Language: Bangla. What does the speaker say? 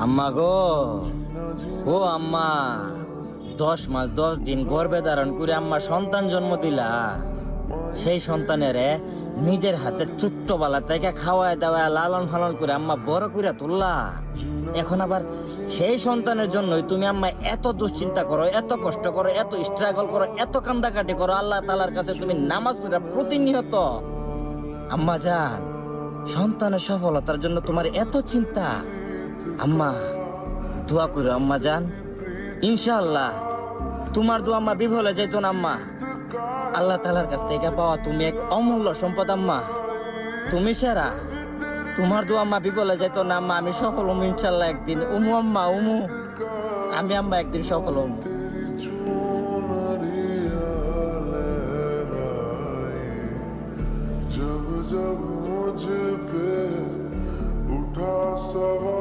আম্মা গো, ও আম্মা, 10 মাস 10 দিন গর্ভে ধারণ করে আম্মা সন্তান জন্ম দিলা। সেই সন্তানের নিজের হাতে ছোট্ট বেলা থেকে খাওয়ায় দাওয়ায় লালন পালন করে আম্মা বড় করে তুললা। এখন আবার সেই সন্তানের জন্যই তুমি আম্মা এত দুশ্চিন্তা করো, এত কষ্ট করো, এত স্ট্রাগল করো, এত কান্দাকাটি করো। আল্লাহ তাআলার কাছে তুমি নামাজ পড়া প্রতিনিয়ত। আম্মা জান, সন্তানের সফলতার জন্য তোমার এত চিন্তা। আম্মা দোয়া করো আম্মা জান, ইনশাআল্লাহ তোমার দোয়া আম্মা বিফলে যেত না আম্মা। আল্লাহ তাআলার কাছ থেকে পাওয়া তুমি এক অমূল্য সম্পদ আম্মা, তুমি সেরা। তোমার দোয়া আম্মা বিফলে যেত না আম্মা। আমি সফল হবো ইনশাআল্লাহ একদিন। উমু আম্মা উমু, আমি আম্মা একদিন সফল হবো। जब जब मुझ पे उठा सवाल